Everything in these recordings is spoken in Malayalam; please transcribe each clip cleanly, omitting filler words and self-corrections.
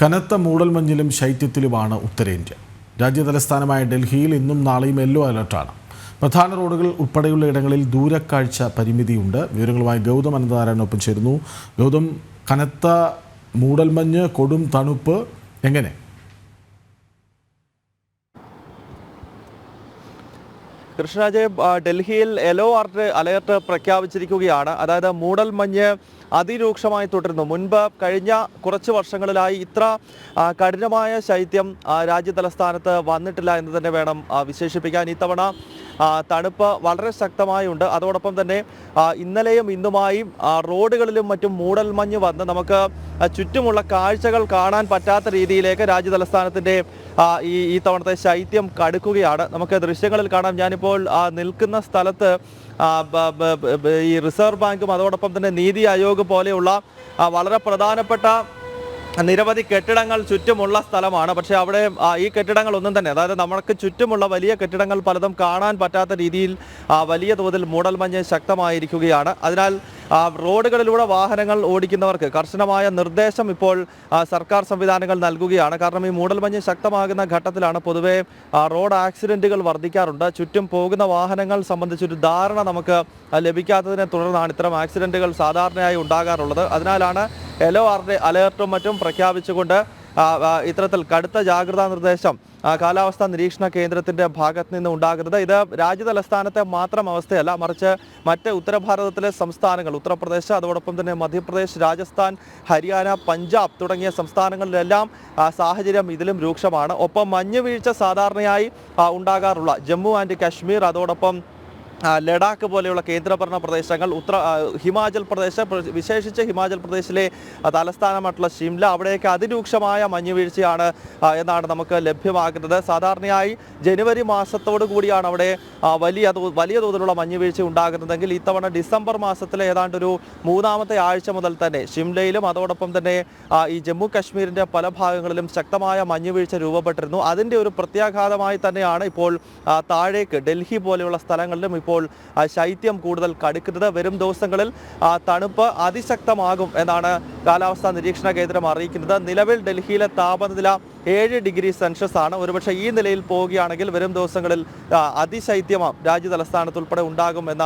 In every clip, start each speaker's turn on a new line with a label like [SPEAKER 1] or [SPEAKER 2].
[SPEAKER 1] കനത്ത മൂടൽമഞ്ഞിലും ശൈത്യത്തിലുമാണ് ഉത്തരേന്ത്യ. രാജ്യതലസ്ഥാനമായ ഡൽഹിയിൽ ഇന്നും നാളെയും യെല്ലോ അലർട്ടാണ്. പ്രധാന റോഡുകൾ ഉൾപ്പെടെയുള്ള ഇടങ്ങളിൽ ദൂരക്കാഴ്ച പരിമിതിയുണ്ട്. വിവരങ്ങളുമായി ഗൗതം അനന്തനാരായണനൊപ്പം ചേരുന്നു. ഗൗതം, കനത്ത മൂടൽമഞ്ഞ്, കൊടും തണുപ്പ് എങ്ങനെ?
[SPEAKER 2] കൃഷ്ണരാജ്, ഡൽഹിയിൽ യെല്ലോ അലർട്ട് പ്രഖ്യാപിച്ചിരിക്കുകയാണ്. അതായത് മൂടൽമഞ്ഞ് അതിരൂക്ഷമായി തുടരുന്നു. മുൻപ് കഴിഞ്ഞ കുറച്ച് വർഷങ്ങളിലായി ഇത്ര കഠിനമായ ശൈത്യം രാജ്യതലസ്ഥാനത്ത് വന്നിട്ടില്ല എന്ന് തന്നെ വേണം വിശേഷിപ്പിക്കാൻ. ഇത്തവണ തണുപ്പ് വളരെ ശക്തമായുണ്ട്. അതോടൊപ്പം തന്നെ ഇന്നലെയും ഇന്നുമായും റോഡുകളിലും മറ്റും മൂടൽമഞ്ഞ് വന്ന് നമുക്ക് ചുറ്റുമുള്ള കാഴ്ചകൾ കാണാൻ പറ്റാത്ത രീതിയിലേക്ക് രാജ്യതലസ്ഥാനത്തിൻ്റെ ഈ തവണത്തെ ശൈത്യം കടുക്കുകയാണ്. നമുക്ക് ദൃശ്യങ്ങളിൽ കാണാം. ഞാനിപ്പോൾ നിൽക്കുന്ന സ്ഥലത്ത് ഈ റിസർവ് ബാങ്കും അതോടൊപ്പം തന്നെ നീതി ആയോഗ് പോലെയുള്ള വളരെ പ്രധാനപ്പെട്ട നിരവധി കെട്ടിടങ്ങൾ ചുറ്റുമുള്ള സ്ഥലമാണ്. പക്ഷേ അവിടെ ഈ കെട്ടിടങ്ങളൊന്നും തന്നെ, അതായത് നമുക്ക് ചുറ്റുമുള്ള വലിയ കെട്ടിടങ്ങൾ പലതും കാണാൻ പറ്റാത്ത രീതിയിൽ വലിയ തോതിൽ മൂടൽമഞ്ഞ് ശക്തമായിരിക്കുകയാണ്. അതിനാൽ റോഡുകളിലൂടെ വാഹനങ്ങൾ ഓടിക്കുന്നവർക്ക് കർശനമായ നിർദ്ദേശം ഇപ്പോൾ സർക്കാർ സംവിധാനങ്ങൾ നൽകുകയാണ്. കാരണം ഈ മൂടൽമഞ്ഞ് ശക്തമാകുന്ന ഘട്ടത്തിലാണ് പൊതുവെ റോഡ് ആക്സിഡൻറ്റുകൾ വർദ്ധിക്കാറുണ്ട്. ചുറ്റും പോകുന്ന വാഹനങ്ങൾ സംബന്ധിച്ചൊരു ധാരണ നമുക്ക് ലഭിക്കാത്തതിനെ തുടർന്നാണ് ഇത്തരം ആക്സിഡൻറ്റുകൾ സാധാരണയായി ഉണ്ടാകാറുള്ളത്. അതിനാലാണ് യെല്ലോ അലേർട്ടും മറ്റും പ്രഖ്യാപിച്ചുകൊണ്ട് ഇത്തരത്തിൽ കടുത്ത ജാഗ്രതാ നിർദ്ദേശം കാലാവസ്ഥാ നിരീക്ഷണ കേന്ദ്രത്തിൻ്റെ ഭാഗത്ത് നിന്ന് ഉണ്ടാകുന്നത്. ഇത് രാജ്യതലസ്ഥാനത്തെ മാത്രം അവസ്ഥയല്ല, മറിച്ച് മറ്റ് ഉത്തരഭാരതത്തിലെ സംസ്ഥാനങ്ങൾ, ഉത്തർപ്രദേശ്, അതോടൊപ്പം തന്നെ മധ്യപ്രദേശ്, രാജസ്ഥാൻ, ഹരിയാന, പഞ്ചാബ് തുടങ്ങിയ സംസ്ഥാനങ്ങളിലെല്ലാം സാഹചര്യം ഇതിലും രൂക്ഷമാണ്. ഒപ്പം മഞ്ഞുവീഴ്ച സാധാരണയായി ഉണ്ടാകാറുള്ള ജമ്മു ആൻഡ് കാശ്മീർ, അതോടൊപ്പം ലഡാക്ക് പോലെയുള്ള കേന്ദ്രഭരണ പ്രദേശങ്ങൾ, ഹിമാചൽ പ്രദേശ്, വിശേഷിച്ച് ഹിമാചൽ പ്രദേശിലെ തലസ്ഥാനമായിട്ടുള്ള ഷിംല, അവിടെയൊക്കെ അതിരൂക്ഷമായ മഞ്ഞുവീഴ്ചയാണ് എന്നാണ് നമുക്ക് ലഭ്യമാകുന്നത്. സാധാരണയായി ജനുവരി മാസത്തോടു കൂടിയാണ് അവിടെ വലിയ തോതിലുള്ള മഞ്ഞുവീഴ്ച ഉണ്ടാകുന്നതെങ്കിൽ ഇത്തവണ ഡിസംബർ മാസത്തിലെ ഏതാണ്ടൊരു മൂന്നാമത്തെ ആഴ്ച മുതൽ തന്നെ ഷിംലയിലും അതോടൊപ്പം തന്നെ ഈ ജമ്മു കാശ്മീരിൻ്റെ പല ഭാഗങ്ങളിലും ശക്തമായ മഞ്ഞുവീഴ്ച രൂപപ്പെട്ടിരുന്നു. അതിൻ്റെ ഒരു പ്രത്യാഘാതമായി തന്നെയാണ് ഇപ്പോൾ താഴേക്ക് ഡൽഹി പോലെയുള്ള സ്ഥലങ്ങളിലും ഇപ്പോൾ ശൈത്യം കൂടുതൽ കടുക്കുന്നത്. വരും ദിവസങ്ങളിൽ തണുപ്പ് അതിശക്തമാകും എന്നാണ് കാലാവസ്ഥാ നിരീക്ഷണ കേന്ദ്രം അറിയിക്കുന്നത്. നിലവിൽ ഡൽഹിയിലെ താപനില 7 ഡിഗ്രി സെൽഷ്യസ് ആണ്. ഒരുപക്ഷെ ഈ നിലയിൽ പോവുകയാണെങ്കിൽ വരും ദിവസങ്ങളിൽ അതിശൈത്യം രാജ്യതലസ്ഥാനത്ത് ഉൾപ്പെടെ ഉണ്ടാകും എന്ന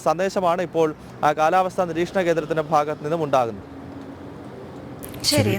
[SPEAKER 2] സന്ദേശമാണ് ഇപ്പോൾ കാലാവസ്ഥാ നിരീക്ഷണ കേന്ദ്രത്തിന്റെ ഭാഗത്ത് നിന്നും ഉണ്ടാകുന്നത്.
[SPEAKER 3] ശരി.